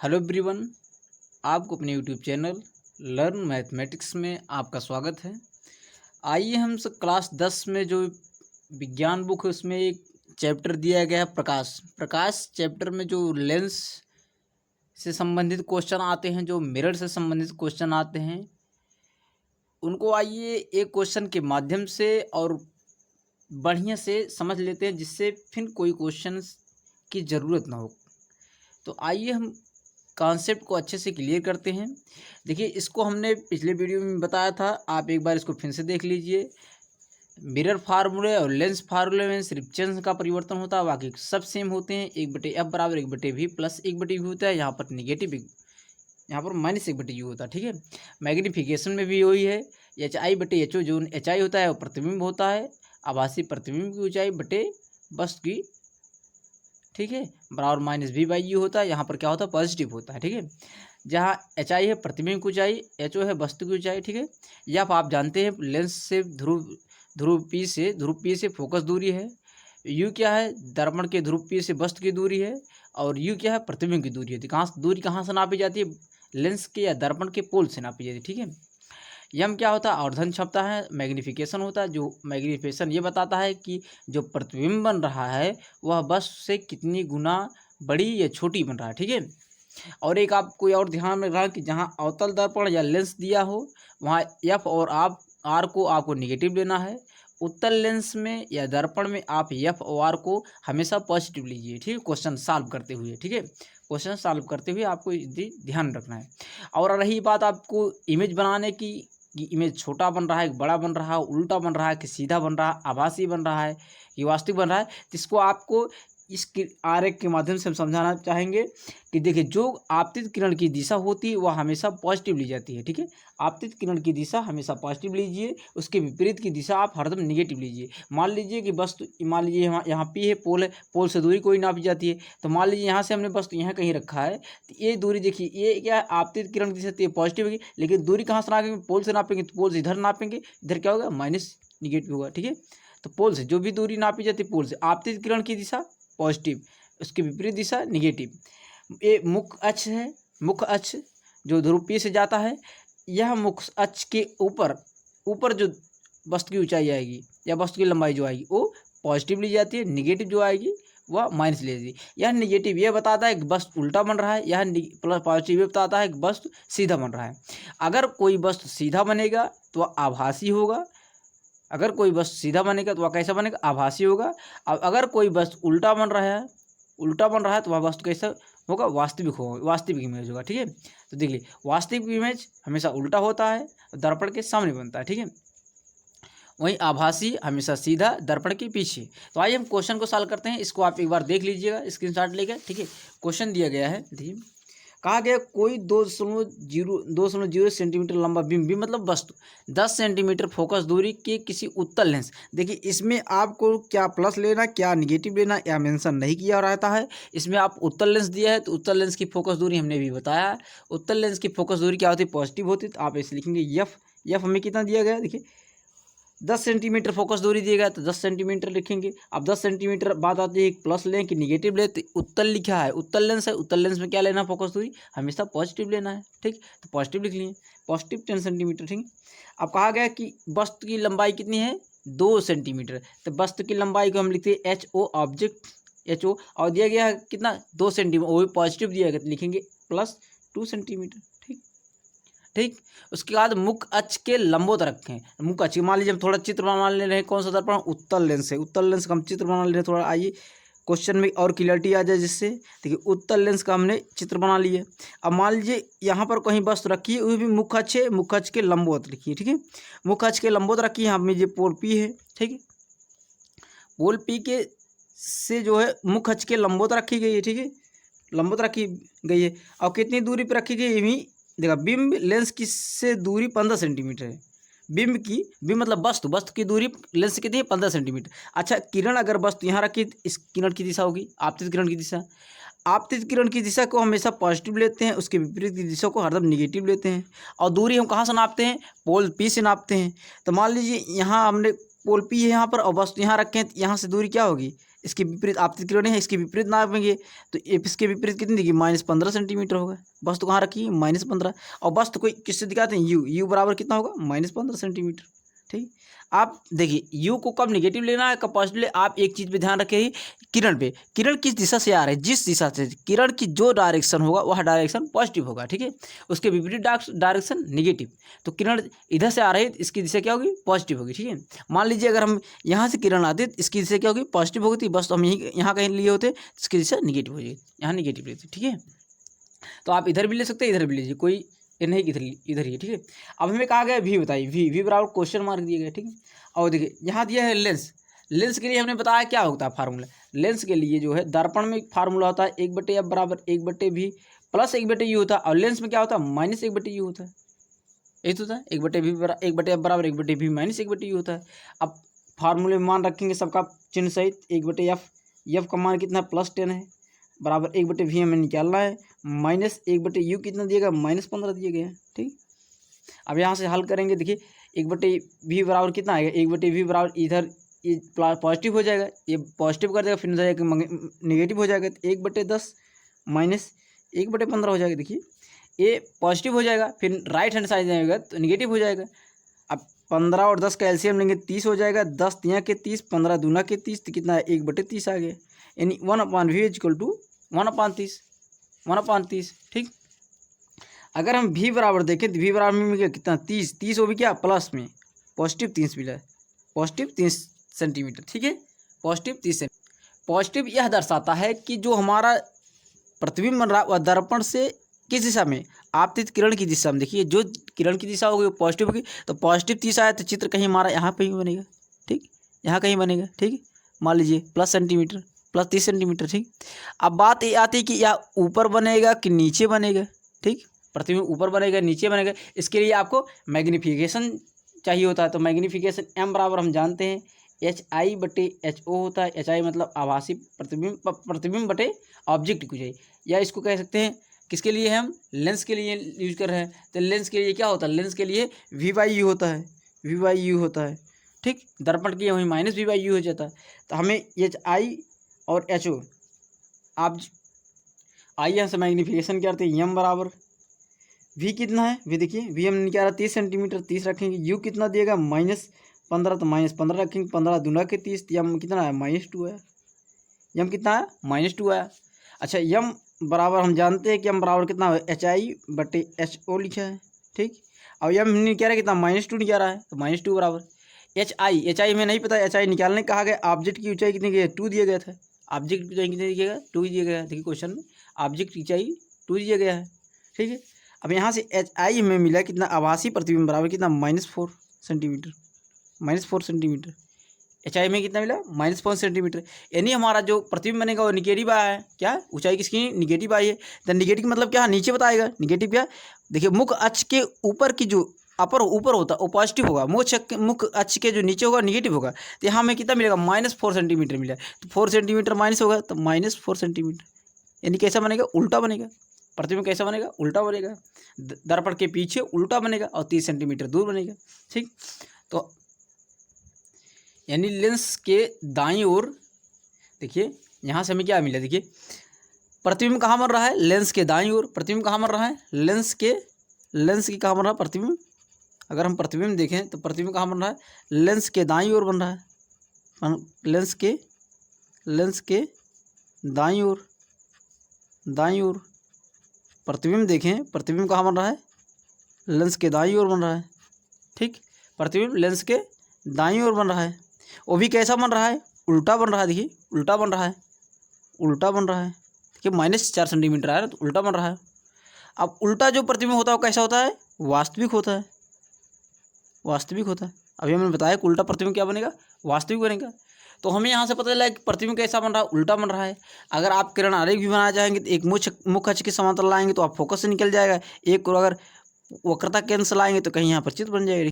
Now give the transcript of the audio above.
Hello everyone, आपको अपने YouTube channel learn mathematics में आपका स्वागत है। आइए हम सब क्लास 10 में जो विज्ञान बुक है उसमें एक चैप्टर दिया गया है प्रकाश चैप्टर में जो लेंस से संबंधित क्वेश्चन आते हैं, जो मिरर से संबंधित क्वेश्चन आते हैं, उनको आइए एक क्वेश्चन के माध्यम से और बढ़िया से समझ लेते हैं, जिससे फिर कोई क्वेश्चन की ज़रूरत ना हो। तो आइए हम कॉन्सेप्ट को अच्छे से क्लियर करते हैं। देखिए, इसको हमने पिछले वीडियो में बताया था, आप एक बार इसको फिर से देख लीजिए। मिरर फार्मूले और लेंस फार्मूले में सिर्फ चिन्ह का परिवर्तन होता है, बाकी सब सेम होते हैं। 1/f बराबर 1/v प्लस 1/v होता है। यहाँ पर निगेटिव, यहाँ पर -1/u होता है। ठीक है, मैग्नीफिकेशन में भी वही है। HI/HO जो HI होता है वो प्रतिबिंब होता है, आभासी प्रतिबिंब की ऊंचाई बटे वस्तु की, ठीक है, बराबर -v/u होता है। यहाँ पर क्या होता है, पॉजिटिव होता है। ठीक है, जहाँ HI है प्रतिबिंब की ऊंचाई, HO है वस्तु की ऊंचाई। ठीक है, यह आप जानते हैं। लेंस से ध्रुव P से फोकस दूरी है। U क्या है, दर्पण के ध्रुव P से वस्तु की दूरी है। और U क्या है, प्रतिबिंब की दूरी है। दूरी कहाँ से नापी जाती है, लेंस के या दर्पण के पोल से नापी जाती है। ठीक है, यम क्या होता है, आवर्धन क्षमता है। मैग्नीफिकेशन होता है, जो मैग्नीफिकेशन ये बताता है कि जो प्रतिबिंब बन रहा है वह वस्तु से कितनी गुना बड़ी या छोटी बन रहा है। ठीक है, और एक आप कोई और ध्यान में रखा कि जहाँ अवतल दर्पण या लेंस दिया हो वहाँ एफ और आप आर को आपको निगेटिव लेना है। उत्तल लेंस में या दर्पण में आप एफ और आर को हमेशा पॉजिटिव लीजिए। ठीक है, क्वेश्चन सॉल्व करते हुए। ठीक है, क्वेश्चन सॉल्व करते हुए आपको ध्यान रखना है। और रही बात आपको इमेज बनाने की, कि इमेज छोटा बन रहा है कि बड़ा बन रहा है, उल्टा बन रहा है कि सीधा बन रहा है, आभासी बन रहा है कि वास्तविक बन रहा है, तो इसको आपको इस आरेख के माध्यम से हम समझाना चाहेंगे कि देखिए, जो आपतित किरण की दिशा होती है वह हमेशा पॉजिटिव ली जाती है। ठीक है, आपतित किरण की दिशा हमेशा पॉजिटिव लीजिए, उसके विपरीत की दिशा आप हरदम निगेटिव लीजिए। मान लीजिए कि वस्तु, मान लीजिए यहाँ P है, पोल है, पोल से दूरी कोई नापी जाती है। तो मान लीजिए यहाँ से हमने वस्तु यहाँ कहीं रखा है, तो ये दूरी देखिए, ये क्या है, आपतित किरण की दिशा, तो ये पॉजिटिव होगी। लेकिन दूरी कहाँ से नापेंगे, पोल से नापेंगे, तो पोल से इधर नापेंगे, इधर क्या होगा, माइनस निगेटिव होगा। ठीक है, तो पोल से जो भी दूरी नापी जाती है, पोल से आपतित किरण की दिशा पॉजिटिव, उसके विपरीत दिशा निगेटिव। ये मुख्य अक्ष है, मुख्य अक्ष जो ध्रुव P से जाता है, यह मुख्य अक्ष के ऊपर जो वस्तु की ऊंचाई आएगी या वस्तु की लंबाई जो आएगी वो पॉजिटिव ली जाती है, निगेटिव जो आएगी वह माइनस ली जाती है। यह निगेटिव ये बताता है कि वस्तु उल्टा बन रहा है, यह प्लस पॉजिटिव ये बताता है कि वस्तु सीधा बन रहा है। अगर कोई वस्तु सीधा बनेगा तो वह आभासी होगा, अगर कोई वस्तु सीधा बनेगा तो वह कैसा बनेगा, आभासी होगा। अब अगर कोई वस्तु उल्टा बन रहा है तो वह वस्तु कैसा होगा, वास्तविक होगा, वास्तविक इमेज होगा। ठीक है, तो देखिए, वास्तविक इमेज हमेशा उल्टा होता है, दर्पण के सामने बनता है। ठीक है, वहीं आभासी हमेशा सीधा, दर्पण के पीछे। तो आइए हम क्वेश्चन को सॉल्व करते हैं। इसको आप एक बार देख लीजिएगा स्क्रीनशॉट लेकर। ठीक है, क्वेश्चन दिया गया है, देखिए, कहा गया कोई 2.0 सेंटीमीटर लंबा बीम मतलब वस्तु 10 सेंटीमीटर फोकस दूरी के किसी उत्तल लेंस। देखिए, इसमें आपको क्या प्लस लेना क्या निगेटिव लेना या मेंशन नहीं किया रहता है। इसमें आप उत्तल लेंस दिया है तो उत्तल लेंस की फोकस दूरी हमने भी बताया है। उत्तल लेंस की फोकस दूरी क्या होती है, पॉजिटिव होती है। तो आप इसे लिखेंगे एफ हमें कितना दिया गया, देखिए 10 सेंटीमीटर फोकस दूरी दिया गया तो 10 सेंटीमीटर लिखेंगे। अब 10 सेंटीमीटर बात आती है प्लस लें कि निगेटिव ले, तो उत्तल लिखा है, उत्तल लेंस है, उत्तल लेंस में क्या लेना, फोकस दूरी हमेशा पॉजिटिव लेना है। ठीक, तो पॉजिटिव लिख लिए, पॉजिटिव 10 सेंटीमीटर। ठीक, अब कहा गया कि वस्तु की लंबाई कितनी है, 2 सेंटीमीटर। तो वस्तु की लंबाई को हम लिखते हैं HO, ऑब्जेक्ट HO, और दिया गया है कितना, 2 सेंटीमीटर, वो भी पॉजिटिव दिया गया तो लिखेंगे +2 सेंटीमीटर। ठीक, उसके बाद मुख्य अक्ष के लंबवत रखें। मुख्य अक्ष, मान लीजिए हम थोड़ा चित्र बना ले रहे हैं, कौन सा दर्पण, उत्तल लेंस है, उत्तल लेंस का हम चित्र बना ले रहे हैं। थोड़ा आइए क्वेश्चन में और क्लियरिटी आ जाए, जिससे देखिए उत्तल लेंस का हमने चित्र बना लिए। अब मान लीजिए यहाँ पर कहीं वस्तु रखी है, वो भी मुख्य अक्ष है, मुख्य अक्ष के लंबवत रखिए। ठीक है, मुख्य अक्ष के लंबवत रखिए, यहाँ में ये पोल P है। ठीक है, पोल P के से जो है मुख्य अक्ष के लंबवत रखी गई है। ठीक है, लंबवत रखी गई है। और कितनी दूरी पर रखी गई है, देखा बिंब लेंस की से दूरी 15 सेंटीमीटर है। बिंब मतलब वस्तु की दूरी लेंस से कितनी है, 15 सेंटीमीटर। अच्छा, किरण अगर वस्तु यहाँ रखी, इस किरण की दिशा होगी आपतित किरण की दिशा। आपतित किरण की दिशा को हमेशा पॉजिटिव लेते हैं, उसके विपरीत की दिशा को हरदम निगेटिव लेते हैं। और दूरी हम कहाँ से नापते हैं, पोल P से नापते हैं। तो मान लीजिए यहाँ हमने पोल P है यहाँ पर और वस्तु यहाँ रखें, तो यहाँ से दूरी क्या होगी, इसके विपरीत आपतित किरणें हैं, इसके विपरीत नापेंगे तो इसके विपरीत कितनी दिखी, -15 सेंटीमीटर होगा। वस्तु कहाँ रखी है, -15, और वस्तु कोई किससे दिखाते हैं, यू बराबर कितना होगा, -15 सेंटीमीटर। ठीक, आप देखिए यू को कब निगेटिव लेना है, कब पॉजिटिव ले, आप एक चीज़ पे ध्यान रखें ही, किरण पे, किरण किस दिशा से आ रही है, जिस दिशा से किरण की जो डायरेक्शन होगा वह डायरेक्शन पॉजिटिव होगा। ठीक है, उसके विपरीत डायरेक्शन निगेटिव। तो किरण इधर से आ रही है, इसकी दिशा क्या होगी, पॉजिटिव होगी। ठीक है, मान लीजिए अगर हम यहाँ से किरण आती है तो इसकी दिशा क्या होगी, पॉजिटिव होगी, बस तो हम यहाँ कहीं लिए होते इसकी दिशा निगेटिव हो जाएगी, यहाँ निगेटिव लेते। ठीक है, तो आप इधर भी ले सकते हैं, इधर भी लीजिए, कोई ये नहीं, इधर ही। ठीक है, अब हमें कहा गया वी बताइए, वी बराबर क्वेश्चन मार्क दिए गए। ठीक है, और देखिए यहाँ दिया है लेंस, लेंस के लिए हमने बताया क्या होता है फार्मूला, लेंस के लिए जो है दर्पण में फार्मूला होता है 1/f बराबर 1/v प्लस 1/u होता है, और लेंस में क्या होता है, -1/u होता है। यही तो होता है, 1/f बराबर 1/v माइनस 1/u होता है। अब फार्मूले में मान रखेंगे सबका चिन्ह सहित, 1/f, एफ का मान कितना है, +10 है, बराबर 1/v हमें निकालना है, -1/u कितना दिएगा, -15 दिए गए हैं। ठीक, अब यहाँ से हल करेंगे, देखिए 1/v बराबर कितना आएगा, 1/v बराबर इधर ये पॉजिटिव हो जाएगा, ये पॉजिटिव कर देगा, फिर निगेटिव हो जाएगा, तो 1/10 माइनस 1/15 हो जाएगा। देखिए ये पॉजिटिव हो जाएगा, फिर राइट हैंड साइड जाएगा तो निगेटिव हो जाएगा। अब 15 और 10 का एलसीएम लेंगे, 30 हो जाएगा, 10 तिया के 30, 15 दूना के 30, तो कितना है, 1/30 आ गया, यानी 1/v इक्वल टू 1/30। ठीक, अगर हम v बराबर देखें तो v बराबर में कितना, 30 वो भी क्या प्लस में, पॉजिटिव 30 मिला है, पॉजिटिव 30 सेंटीमीटर। ठीक है, पॉजिटिव 30 सेंटीमीटर। पॉजिटिव यह दर्शाता है कि जो हमारा प्रतिबिंब बन रहा है वह दर्पण से किस दिशा में, आपतित किरण की दिशा में। देखिए जो किरण की दिशा होगी वो पॉजिटिव होगी, तो पॉजिटिव 30 आया तो चित्र कहीं हमारा यहाँ पे ही बनेगा। ठीक, यहाँ कहीं बनेगा। ठीक, मान लीजिए +30 सेंटीमीटर। ठीक, अब बात ये आती है कि यह ऊपर बनेगा कि नीचे बनेगा। ठीक, प्रतिबिंब ऊपर बनेगा नीचे बनेगा, इसके लिए आपको मैग्नीफिकेशन चाहिए होता है। तो मैग्नीफिकेशन m बराबर हम जानते हैं HI/HO होता है। HI मतलब आभासी प्रतिबिंब बटे ऑब्जेक्ट की जाए, या इसको कह सकते हैं किसके लिए, हम लेंस के लिए यूज कर रहे हैं। तो लेंस के लिए क्या होता है, लेंस के लिए V/U होता है, V/U होता है। ठीक, दर्पण की वहीं -V/U हो जाता है। तो हमें HI और HO, आप आइए यहाँ से मैग्नीफिकेशन करते हैं, m बराबर v कितना है, v देखिए v हम निकाला 30 सेंटीमीटर, 30 रखेंगे, u कितना दिएगा, -15, तो -15 रखेंगे, 15 दूना के 30, यम कितना है, -2 है, यम कितना है, -2 आया। अच्छा, यम बराबर हम जानते हैं कि यम बराबर कितना है, HI/HO लिखा है। ठीक, और यम निकाल रहा है कितना, -2 निकाल रहा है, तो -2 बराबर HI में नहीं पता, HI निकालने कहा गया, ऑब्जेक्ट की ऊंचाई कितनी गई, 2 दिया गया था, ऑब्जेक्ट की ऊंचाई कितनी दिया गया, 2 दिया गया है। देखिए क्वेश्चन में ऑब्जेक्ट की ऊंचाई 2 दिया गया है। ठीक है, अब यहाँ से HI हमें मिला कितना, आभासी प्रतिबिंब बराबर कितना, -4 सेंटीमीटर, -4 सेंटीमीटर। HI में कितना मिला, -4 सेंटीमीटर, यानी हमारा जो प्रतिबिंब बनेगा वो निगेटिव आया है। क्या, ऊंचाई किसकी, निगेटिव आई है। तो निगेटिव मतलब क्या, नीचे बताएगा निगेटिव क्या। देखिए मुख्य अक्ष के ऊपर की जो ऊपर होता है वो पॉजिटिव होगा, मुख्य अक्ष के जो नीचे होगा निगेटिव होगा। तो यहाँ हमें कितना मिलेगा, -4 सेंटीमीटर मिला, तो 4 सेंटीमीटर माइनस होगा, तो -4 सेंटीमीटर, यानी कैसा बनेगा, उल्टा बनेगा। प्रतिबिंब कैसा बनेगा, उल्टा बनेगा, दर्पण के पीछे उल्टा बनेगा और 30 सेंटीमीटर दूर बनेगा। ठीक, तो यानी लेंस के दाईं ओर, देखिए यहाँ से हमें क्या मिला, देखिए प्रतिबिंब कहाँ बन रहा है, लेंस के दाईं ओर। प्रतिबिंब कहाँ बन रहा है, लेंस की कहाँ बन रहा है प्रतिबिंब। अगर हम प्रतिबिंब देखें तो प्रतिबिंब कहाँ बन रहा है, लेंस के दाईं ओर बन रहा है, लेंस के दाईं ओर प्रतिबिंब देखें, प्रतिबिंब कहाँ बन रहा है, लेंस के दाईं ओर बन रहा है। ठीक, प्रतिबिंब लेंस के दाईं ओर बन रहा है, वो भी कैसा बन रहा है, उल्टा बन रहा है। देखिए उल्टा बन रहा है, देखिए -4 सेंटीमीटर आया तो उल्टा बन रहा है। अब उल्टा जो प्रतिबिंब होता है वो कैसा होता है, वास्तविक होता है। अभी हमने बताया कि उल्टा प्रतिबिंब क्या बनेगा, वास्तविक बनेगा। तो हमें यहाँ से पता चला कि प्रतिबिंब कैसा बन रहा है, उल्टा बन रहा है। अगर आप किरण आरेख भी बनाना चाहेंगे तो एक मुख्य अक्ष के समांतर लाएंगे तो आप फोकस से निकल जाएगा, एक और अगर वक्रता केंद्र से लाएंगे तो कहीं यहाँ पर चित्र बन जाएगा।